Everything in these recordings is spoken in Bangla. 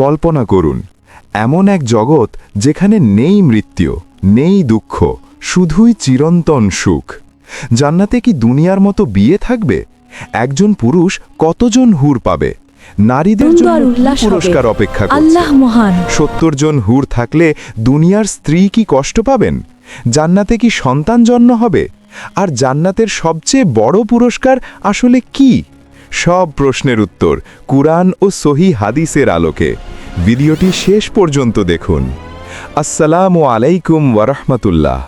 কল্পনা করুন, এমন এক জগৎ যেখানে নেই মৃত্যু, নেই দুঃখ, শুধুই চিরন্তন সুখ। জান্নাতে কি দুনিয়ার মতো বিয়ে থাকবে? একজন পুরুষ কতজন হুর পাবে? নারীদের জন্য কি পুরস্কার অপেক্ষা করছে? আল্লাহ মহান। ৭০ জন হুর থাকলে দুনিয়ার স্ত্রী কি কষ্ট পাবেন? জান্নাতে কি সন্তান জন্ম হবে? আর জান্নাতের সবচেয়ে বড় পুরস্কার আসলে কি? সব প্রশ্নের উত্তর কুরআন ও সহি হাদিসের আলোকে। ভিডিওটি শেষ পর্যন্ত দেখুন। আসসালামু আলাইকুম ওয়ারাহমাতুল্লাহ।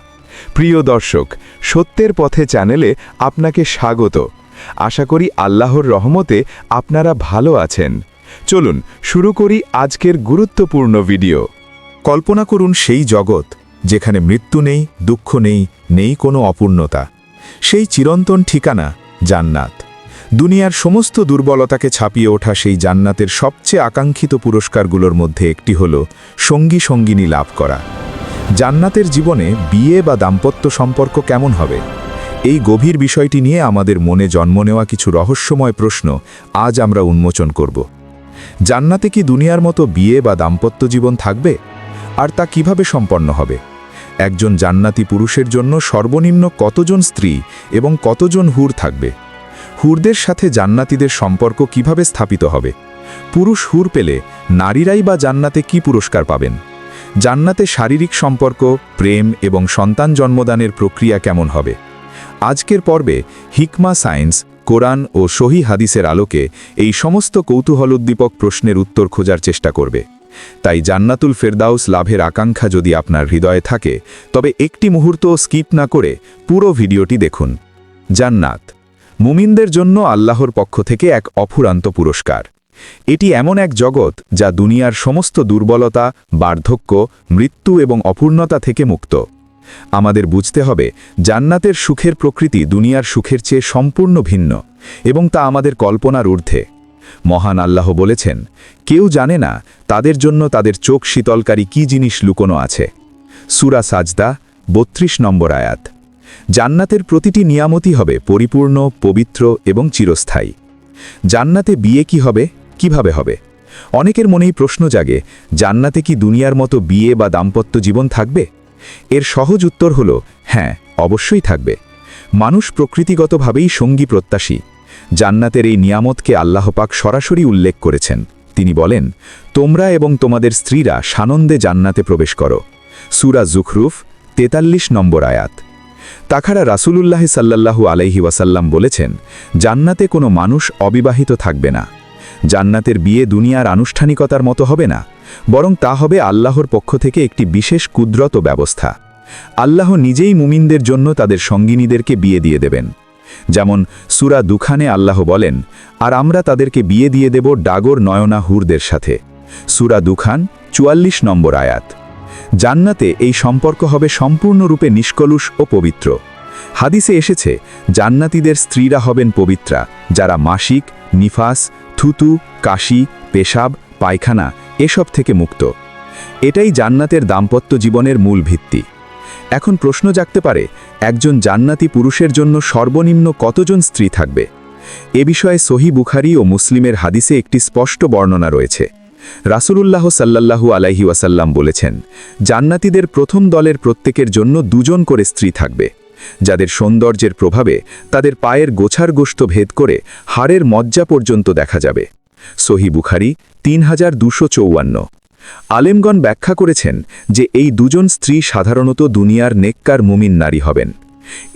প্রিয় দর্শক, সত্যের পথে চ্যানেলে আপনাকে স্বাগত। আশা করি আল্লাহর রহমতে আপনারা ভালো আছেন। চলুন শুরু করি আজকের গুরুত্বপূর্ণ ভিডিও। কল্পনা করুন সেই জগৎ যেখানে মৃত্যু নেই, দুঃখ নেই, নেই কোনো অপূর্ণতা। সেই চিরন্তন ঠিকানা জান্নাত। দুনিয়ার সমস্ত দুর্বলতাকে ছাপিয়ে ওঠা সেই জান্নাতের সবচেয়ে আকাঙ্ক্ষিত পুরস্কারগুলোর মধ্যে একটি হল সঙ্গী সঙ্গিনী লাভ করা। জান্নাতের জীবনে বিয়ে বা দাম্পত্য সম্পর্ক কেমন হবে? এই গভীর বিষয়টি নিয়ে আমাদের মনে জন্ম নেওয়া কিছু রহস্যময় প্রশ্ন আজ আমরা উন্মোচন করব। জান্নাতে কি দুনিয়ার মতো বিয়ে বা দাম্পত্য জীবন থাকবে? আর তা কিভাবে সম্পন্ন হবে? একজন জান্নাতি পুরুষের জন্য সর্বনিম্ন কতজন স্ত্রী এবং কতজন হুর থাকবে? হুরদের সাথে জান্নাতীদের সম্পর্ক কিভাবে স্থাপিত হবে? পুরুষ হুর পেলে নারীরাই বা জান্নাতে কি পুরস্কার পাবেন? জান্নাতে শারীরিক সম্পর্ক, প্রেম এবং সন্তান জন্মদানের প্রক্রিয়া কেমন হবে? আজকের পর্বে হিকমা সায়েন্স, কোরআন ও সহি হাদিসের আলোকে এই সমস্ত কৌতূহলোদ্দীপক প্রশ্নের উত্তর খোঁজার চেষ্টা করবে। তাই জান্নাতুল ফেরদাউস লাভের আকাঙ্ক্ষা যদি আপনার হৃদয়ে থাকে, তবে একটি মুহূর্তও স্কিপ না করে পুরো ভিডিওটি দেখুন। জান্নাত মুমিনদের জন্য আল্লাহর পক্ষ থেকে এক অফুরান্ত পুরস্কার। এটি এমন এক জগৎ যা দুনিয়ার সমস্ত দুর্বলতা, বার্ধক্য, মৃত্যু এবং অপূর্ণতা থেকে মুক্ত। আমাদের বুঝতে হবে, জান্নাতের সুখের প্রকৃতি দুনিয়ার সুখের চেয়ে সম্পূর্ণ ভিন্ন এবং তা আমাদের কল্পনার ঊর্ধ্বে। মহান আল্লাহ বলেছেন, কেউ জানে না তাদের জন্য তাদের চোখ শীতলকারী কি জিনিস লুকোনো আছে। সূরা সাজদা ৩২ নম্বর আয়াত। জান্নাতের প্রতিটি নিয়ামতই হবে পরিপূর্ণ, পবিত্র এবং চিরস্থায়ী। জান্নাতে বিয়ে কি হবে, কিভাবে হবে? অনেকের মনেই প্রশ্ন জাগে, জান্নাতে কি দুনিয়ার মতো বিয়ে বা দাম্পত্য জীবন থাকবে? এর সহজ উত্তর হল হ্যাঁ, অবশ্যই থাকবে। মানুষ প্রকৃতিগতভাবেই সঙ্গী প্রত্যাশী। জান্নাতের এই নিয়ামতকে আল্লাহ পাক সরাসরি উল্লেখ করেছেন। তিনি বলেন, তোমরা এবং তোমাদের স্ত্রীরা সানন্দে জান্নাতে প্রবেশ করো। সূরা যুখরুফ ৪৩ নম্বর আয়াত। তাছাড়া রাসূলুল্লাহ সাল্লাল্লাহু আলাইহি ওয়াসাল্লাম বলেছেন, জান্নাতে কোনো মানুষ অবিবাহিত থাকবে না। জান্নাতের বিয়ে দুনিয়ার আনুষ্ঠানিকতার মতো হবে না, বরং তা হবে আল্লাহর পক্ষ থেকে একটি বিশেষ কুদরত ব্যবস্থা। আল্লাহ নিজেই মুমিনদের জন্য তাদের সঙ্গিনীদেরকে বিয়ে দিয়ে দেবেন। যেমন সূরা দুখানে আল্লাহ বলেন, আর আমরা তাদেরকে বিয়ে দিয়ে দেব ডাগর নয়না হুরদের সাথে। সূরা দুখান ৪৪ নম্বর আয়াত। জান্নাতে এই সম্পর্ক হবে সম্পূর্ণরূপে নিষ্কলুষ ও পবিত্র। হাদিসে এসেছে, জান্নাতীদের স্ত্রীরা হবেন পবিত্রা, যারা মাসিক, নিফাস, থুতু, কাশি, পেশাব, পায়খানা এসব থেকে মুক্ত। এটাই জান্নাতের দাম্পত্য জীবনের মূল ভিত্তি। এখন প্রশ্ন জাগতে পারে, একজন জান্নাতি পুরুষের জন্য সর্বনিম্ন কতজন স্ত্রী থাকবে? এ বিষয়ে সহি বুখারী ও মুসলিমের হাদিসে একটি স্পষ্ট বর্ণনা রয়েছে। রাসূলুল্লাহ সাল্লাল্লাহু আলাইহি ওয়াসাল্লাম বলেছেন, জান্নাতীদের প্রথম দলের প্রত্যেকের জন্য ২ জন করে স্ত্রী থাকবে, যাদের সৌন্দর্যের প্রভাবে তাদের পায়ের গোছার গোশত ভেদ করে হাড়ের মজ্জা পর্যন্ত দেখা যাবে। সহি বুখারী ৩২৫৪। আলেমগণ ব্যাখ্যা করেছেন যে এই ২ জন স্ত্রী সাধারণত দুনিয়ার নেককার মুমিন নারী হবেন।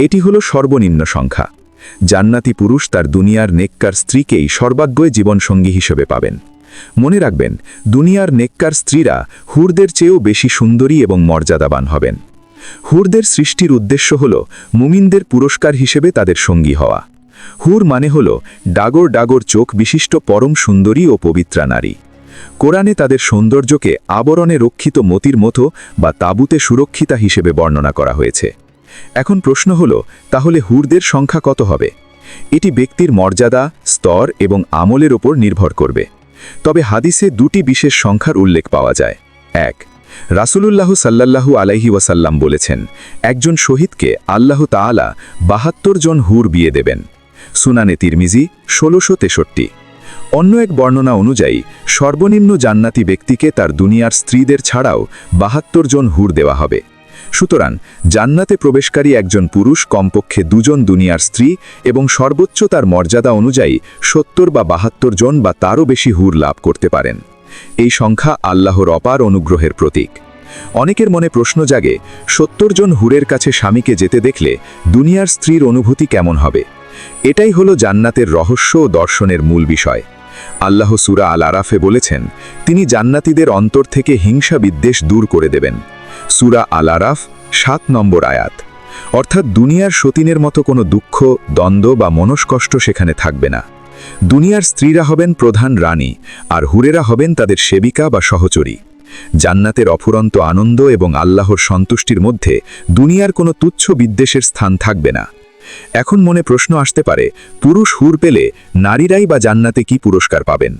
এটি হল সর্বনিম্ন সংখ্যা। জান্নাতি পুরুষ তার দুনিয়ার নেককার স্ত্রীকেই সর্বাগ্যয় জীবনসঙ্গী হিসেবে পাবেন। মনে রাখবেন, দুনিয়ার নেককার স্ত্রীরা হুরদের চেয়েও বেশি সুন্দরী এবং মর্যাদাবান হবেন। হুরদের সৃষ্টির উদ্দেশ্য হল মুমিনদের পুরস্কার হিসেবে তাদের সঙ্গী হওয়া। হুর মানে হল ডাগর ডাগর চোখ বিশিষ্ট পরম সুন্দরী ও পবিত্রা নারী। কোরআনে তাদের সৌন্দর্যকে আবরণে রক্ষিত মতির মতো বা তাঁবুতে সুরক্ষিতা হিসেবে বর্ণনা করা হয়েছে। এখন প্রশ্ন হল, তাহলে হুরদের সংখ্যা কত হবে? এটি ব্যক্তির মর্যাদা, স্তর এবং আমলের ওপর নির্ভর করবে। তবে হাদিসে ২টি বিশেষ সংখ্যার উল্লেখ পাওয়া যায়। ১, রাসূলুল্লাহ সাল্লাল্লাহু আলাইহি ওয়াসাল্লাম বলেছেন, একজন শহীদকে আল্লাহ তাআলা ৭২ জন হুর বিয়ে দেবেন। সুনানে তিরমিজি ১৬৬৩। অন্য এক বর্ণনা অনুযায়ী সর্বনিম্ন জান্নাতি ব্যক্তিকে তার দুনিয়ার স্ত্রীদের ছাড়াও ৭২ জন হুর দেওয়া হবে। সুতরাং জান্নাতে প্রবেশকারী একজন পুরুষ কমপক্ষে 2 জন দুনিয়ার স্ত্রী এবং সর্বোচ্চ তার মর্যাদা অনুযায়ী 70 বা 72 জন বা তারও বেশি হুর লাভ করতে পারেন। এই সংখ্যা আল্লাহর অপার অনুগ্রহের প্রতীক। অনেকের মনে প্রশ্ন জাগে, 70 জন হুরের কাছে স্বামীকে যেতে দেখলে দুনিয়ার স্ত্রীর অনুভূতি কেমন হবে? এটাই হলো জান্নাতের রহস্য ও দর্শনের মূল বিষয়। আল্লাহ সূরা আল আরাফে বলেছেন, তিনি জান্নাতীদের অন্তর থেকে হিংসা বিদ্বেষ দূর করে দেবেন। সূরা আল আরাফ 7 নম্বর আয়াত। অর্থাৎ দুনিয়ার সতীনের মতো কোনো দুঃখ, দ্বন্দ্ব বা মনস্কষ্ট সেখানে থাকবে না। দুনিয়ার স্ত্রীরা হবেন প্রধান রানী, আর হুরেরা হবেন তাদের সেবিকা বা সহচরী। জান্নাতের অফুরন্ত আনন্দ এবং আল্লাহর সন্তুষ্টির মধ্যে দুনিয়ার কোনো তুচ্ছ বিদ্বেষের স্থান থাকবে না। এখন মনে প্রশ্ন আসতে পারে, পুরুষ হুর পেলে নারীরাই বা জান্নাতে কি পুরস্কার পাবেন?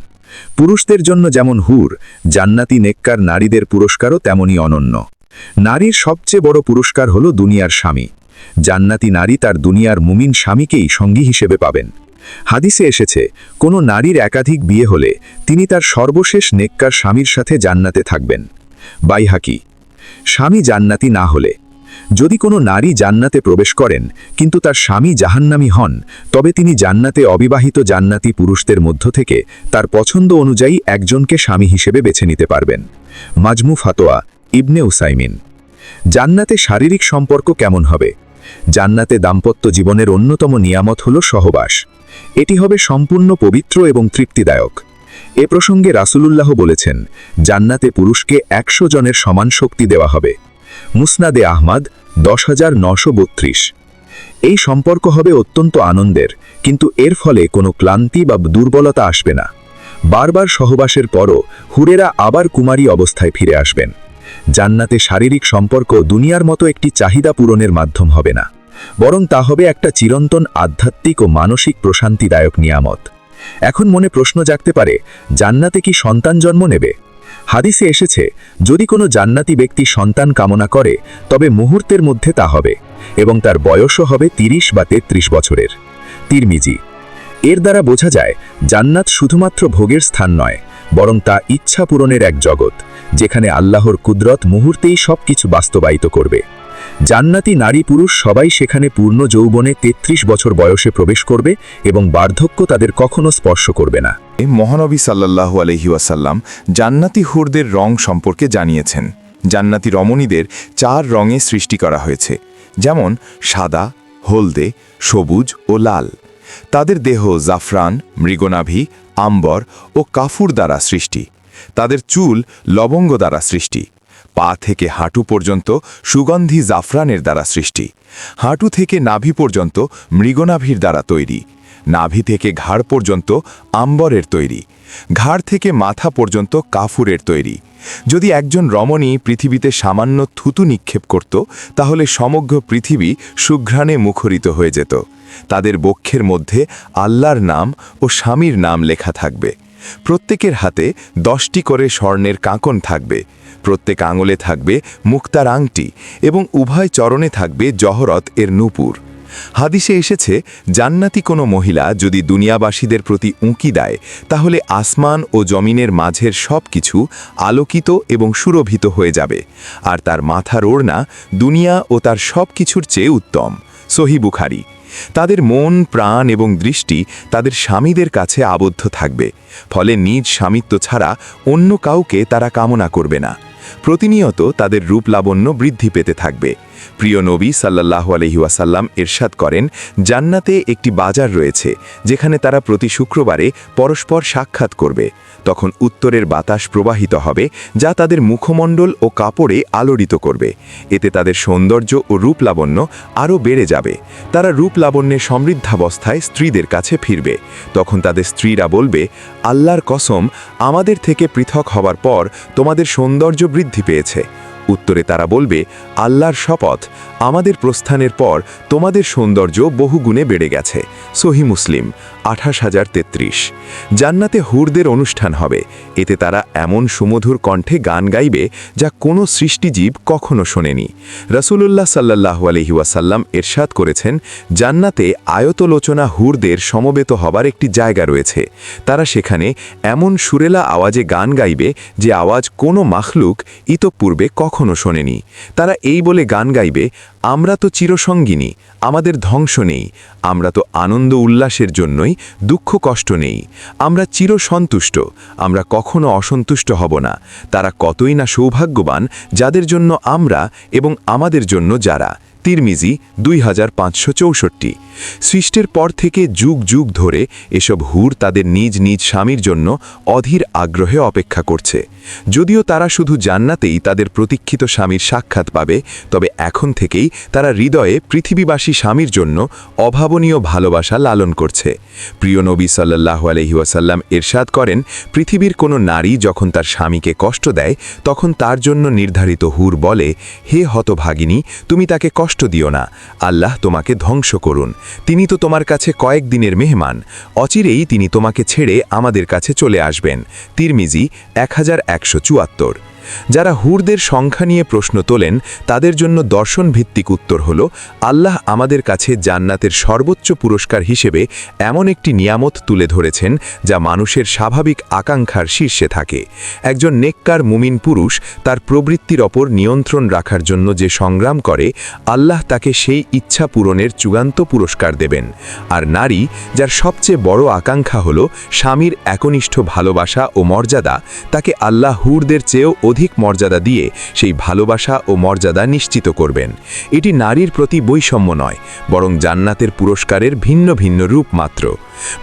পুরুষদের জন্য যেমন হুর, জান্নাতি নেককার নারীদের পুরস্কারও তেমনই অনন্য। নারীর সবচেয়ে বড় পুরস্কার হলো দুনিয়ার স্বামী। জান্নাতি নারী তার দুনিয়ার মুমিন স্বামীকেই সঙ্গী হিসেবে পাবেন। হাদিসে এসেছে, কোনো নারীর একাধিক বিয়ে হলে তিনি তার সর্বশেষ নেককার স্বামীর সাথে জান্নাতে থাকবেন। বাইহাকি। স্বামী জান্নাতি না হলে, যদি কোনো নারী জান্নাতে প্রবেশ করেন কিন্তু তার স্বামী জাহান্নামী হন, তবে তিনি জান্নাতে অবিবাহিত জান্নাতি পুরুষদের মধ্য থেকে তার পছন্দ অনুযায়ী একজনকে স্বামী হিসেবে বেছে নিতে পারবেন। মাজমু ফাতোয়া, ইবনে উসাইমিন। জান্নাতে শারীরিক সম্পর্ক কেমন হবে? জান্নাতে দাম্পত্য জীবনের অন্যতম নিয়ামত হল সহবাস। এটি হবে সম্পূর্ণ পবিত্র এবং তৃপ্তিদায়ক। এ প্রসঙ্গে রাসূলুল্লাহ বলেছেন, জান্নাতে পুরুষকে 100 জনের সমান শক্তি দেওয়া হবে। মুসনাদে আহমদ 10,932। এই সম্পর্ক হবে অত্যন্ত আনন্দের, কিন্তু এর ফলে কোনো ক্লান্তি বা দুর্বলতা আসবে না। বারবার সহবাসের পরও হুরেরা আবার কুমারী অবস্থায় ফিরে আসবেন। জান্নাতে শারীরিক সম্পর্ক দুনিয়ার মতো একটি চাহিদা পূরণের মাধ্যম হবে না, বরং তা হবে একটা চিরন্তন আধ্যাত্মিক ও মানসিক প্রশান্তিদায়ক নিয়ামত। এখন মনে প্রশ্ন জাগতে পারে, জান্নাতে কি সন্তান জন্ম নেবে? হাদিসে এসেছে, যদি কোনো জান্নাতি ব্যক্তি সন্তান কামনা করে তবে মুহূর্তের মধ্যে তা হবে, এবং তার বয়সও হবে 30 বা 33 বছরের। তিরমিজি। এর দ্বারা বোঝা যায়, জান্নাত শুধুমাত্র ভোগের স্থান নয়, বরং তা ইচ্ছা পূরণের এক জগৎ, যেখানে আল্লাহর কুদরত মুহূর্তেই সবকিছু বাস্তবায়িত করবে। জান্নাতি নারী পুরুষ সবাই সেখানে পূর্ণ যৌবনে 33 বছর বয়সে প্রবেশ করবে এবং বার্ধক্য তাদের কখনো স্পর্শ করবে না। মহানবী সাল্লাল্লাহু আলাইহি ওয়াসাল্লাম জান্নাতি হুরদের রং সম্পর্কে জানিয়েছেন। জান্নাতি রমণীদের 4 রঙে সৃষ্টি করা হয়েছে, যেমন সাদা, হলদে, সবুজ ও লাল। তাদের দেহ জাফরান, মৃগনাভি, আম্বর ও কাফুর দ্বারা সৃষ্টি। তাদের চুল লবঙ্গ দ্বারা সৃষ্টি। পা থেকে হাঁটু পর্যন্ত সুগন্ধি জাফরানের দ্বারা সৃষ্টি। হাঁটু থেকে নাভি পর্যন্ত মৃগনাভির দ্বারা তৈরি। নাভি থেকে ঘাড় পর্যন্ত আম্বরের তৈরি। ঘাড় থেকে মাথা পর্যন্ত কাফুরের তৈরি। যদি একজন রমণী পৃথিবীতে সামান্য থুতু নিক্ষেপ করত, তাহলে সমগ্র পৃথিবী সুঘ্রাণে মুখরিত হয়ে যেত। তাদের বক্ষের মধ্যে আল্লাহর নাম ও স্বামীর নাম লেখা থাকবে। প্রত্যেকের হাতে 10টি করে স্বর্ণের কাঁকন থাকবে। প্রত্যেক আঙুলে থাকবে মুক্তার আংটি এবং উভয় চরণে থাকবে জহরত এর নূপুর। হাদিসে এসেছে, জান্নাতি কোনো মহিলা যদি দুনিয়াবাসীদের প্রতি উঁকি দেয়, তাহলে আসমান ও জমিনের মাঝের সব কিছু আলোকিত এবং সুরভিত হয়ে যাবে, আর তার মাথার ওড়না দুনিয়া ও তার সব কিছুর চেয়ে উত্তম। সহিহ বুখারী। তাদের মন, প্রাণ এবং দৃষ্টি তাদের স্বামীদের কাছে আবদ্ধ থাকবে, ফলে নিজ স্বামিত্ব ছাড়া অন্য কাউকে তারা কামনা করবে না। প্রতিনিয়ত তাদের রূপলাবণ্য বৃদ্ধি পেতে থাকবে। প্রিয় নবী সাল্লাল্লাহু আলাইহি ওয়াসাল্লাম ইরশাদ করেন, জান্নাতে একটি বাজার রয়েছে যেখানে তারা প্রতি শুক্রবারে পরস্পর সাক্ষাৎ করবে। তখন উত্তরের বাতাস প্রবাহিত হবে, যা তাদের মুখমণ্ডল ও কাপড়ে আলোড়িত করবে। এতে তাদের সৌন্দর্য ও রূপলাবণ্য আরও বেড়ে যাবে। তারা রূপলাবণ্যে সমৃদ্ধাবস্থায় স্ত্রীদের কাছে ফিরবে। তখন তাদের স্ত্রীরা বলবে, আল্লাহর কসম, আমাদের থেকে পৃথক হবার পর তোমাদের সৌন্দর্য বৃদ্ধি পেয়েছে। উত্তরে তারা বলবে, আল্লাহর শপথ, আমাদের প্রস্থানের পর তোমাদের সৌন্দর্য বহুগুণে বেড়ে গেছে। সহি মুসলিম 28,033। জান্নাতে হুরদের অনুষ্ঠান হবে। এতে তারা এমন সুমধুর কণ্ঠে গান গাইবে যা কোনো সৃষ্টিজীব কখনো শোনেনি। রাসূলুল্লাহ সাল্লাল্লাহু আলাইহি ওয়াসাল্লাম এরশাদ করেছেন, জান্নাতে আয়তলোচনা হুরদের সমবেত হবার একটি জায়গা রয়েছে। তারা সেখানে এমন সুরেলা আওয়াজে গান গাইবে যে আওয়াজ কোনো মাখলুক ইতঃপূর্বে কখনো শোনেনি। তারা এই বলে গান গাইবে, আমরা তো চিরসঙ্গিনী, আমাদের ধ্বংস নেই, আমরা তো আনন্দ উল্লাসের জন্যই, দুঃখ কষ্ট নেই, আমরা চিরসন্তুষ্ট, আমরা কখনো অসন্তুষ্ট হব না। তারা কতই না সৌভাগ্যবান যাদের জন্য আমরা এবং আমাদের জন্য যারা। তিরমিজি 2564। সৃষ্টির পর থেকে যুগ যুগ ধরে এসব হুর তাদের নিজ নিজ স্বামীর জন্য অধীর আগ্রহে অপেক্ষা করছে। যদিও তারা শুধু জান্নাতেই তাদের প্রতীক্ষিত স্বামীর সাক্ষাৎ পাবে, তবে এখন থেকেই তারা হৃদয়ে পৃথিবীবাসী স্বামীর জন্য অভাবনীয় ভালোবাসা লালন করছে। প্রিয় নবী সাল্লাল্লাহু আলাইহি ওয়াসাল্লাম এরশাদ করেন, পৃথিবীর কোনো নারী যখন তার স্বামীকে কষ্ট দেয়, তখন তার জন্য নির্ধারিত হুর বলে, হে হতভাগিনী, তুমি তাকে কষ্ট দিও না, আল্লাহ তোমাকে ধ্বংস করুন। তিনি তো তোমার কাছে কয়েকদিনের মেহমান, অচিরেই তিনি তোমাকে ছেড়ে আমাদের কাছে চলে আসবেন। তিরমিজি 1174। যারা হুরদের সংখ্যা নিয়ে প্রশ্ন তোলেন তাদের জন্য দর্শনভিত্তিক উত্তর হল, আল্লাহ আমাদের কাছে জান্নাতের সর্বোচ্চ পুরস্কার হিসেবে এমন একটি নিয়ামত তুলে ধরেছেন যা মানুষের স্বাভাবিক আকাঙ্ক্ষার শীর্ষে থাকে। একজন নেককার মুমিন পুরুষ তার প্রবৃত্তির ওপর নিয়ন্ত্রণ রাখার জন্য যে সংগ্রাম করে, আল্লাহ তাকে সেই ইচ্ছা পূরণের চূড়ান্ত পুরস্কার দেবেন। আর নারী, যার সবচেয়ে বড় আকাঙ্ক্ষা হল স্বামীর একনিষ্ঠ ভালোবাসা ও মর্যাদা, তাকে আল্লাহ হুরদের চেয়েও অধিক মর্যাদা দিয়ে সেই ভালোবাসা ও মর্যাদা নিশ্চিত করবেন। এটি নারীর প্রতি বৈষম্য নয়, বরং জান্নাতের পুরস্কারের ভিন্ন ভিন্ন রূপ মাত্র।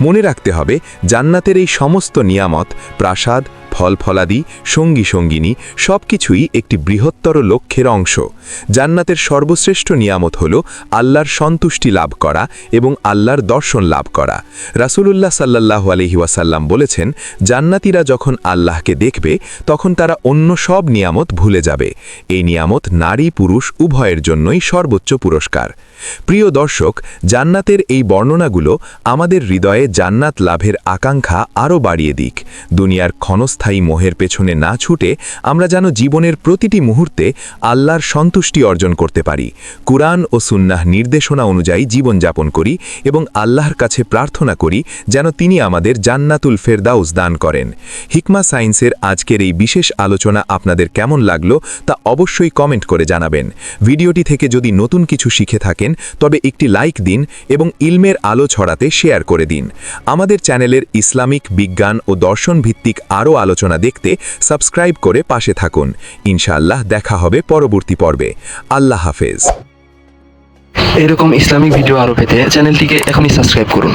মনে রাখতে হবে, জান্নাতের এই সমস্ত নিয়ামত, প্রাসাদ, ফলফলাদি, সঙ্গী সঙ্গিনী সবকিছুই একটি বৃহত্তর লক্ষ্যের অংশ। জান্নাতের সর্বশ্রেষ্ঠ নিয়ামত হল আল্লাহর সন্তুষ্টি লাভ করা এবং আল্লাহর দর্শন লাভ করা। রাসূলুল্লাহ সাল্লাল্লাহু আলাইহি ওয়াসাল্লাম বলেছেন, জান্নাতীরা যখন আল্লাহকে দেখবে তখন তারা অন্য সব নিয়ামত ভুলে যাবে। এই নিয়ামত নারী পুরুষ উভয়ের জন্যই সর্বোচ্চ পুরস্কার। প্রিয় দর্শক, জান্নাতের এই বর্ণনাগুলো আমাদের হৃদয়ে জান্নাত লাভের আকাঙ্ক্ষা আরও বাড়িয়ে দিক। দুনিয়ার ক্ষণস্থায়ী মোহের পেছনে না ছুটে আমরা যেন জীবনের প্রতিটি মুহূর্তে আল্লাহর সন্তুষ্টি অর্জন করতে পারি। কুরআন ও সুন্নাহ নির্দেশনা অনুযায়ী জীবনযাপন করি এবং আল্লাহর কাছে প্রার্থনা করি যেন তিনি আমাদের জান্নাতুল ফেরদাউস দান করেন। হিকমা সায়েন্সের আজকের এই বিশেষ আলোচনা আপনাদের কেমন লাগলো তা অবশ্যই কমেন্ট করে জানাবেন। ভিডিওটি থেকে যদি নতুন কিছু শিখে থাকেন তবে একটি লাইক দিন এবং ইলমের আলো ছড়াতে শেয়ার করে দিন। আমাদের চ্যানেলের ইসলামিক, বিজ্ঞান ও দর্শন ভিত্তিক আরও আলোচনা দেখতে সাবস্ক্রাইব করে পাশে থাকুন। ইনশাআল্লাহ দেখা হবে পরবর্তী পর্বে। আল্লাহ হাফেজ। এরকম ইসলামিক ভিডিও আরও পেতে চ্যানেলটিকে এখনই সাবস্ক্রাইব করুন।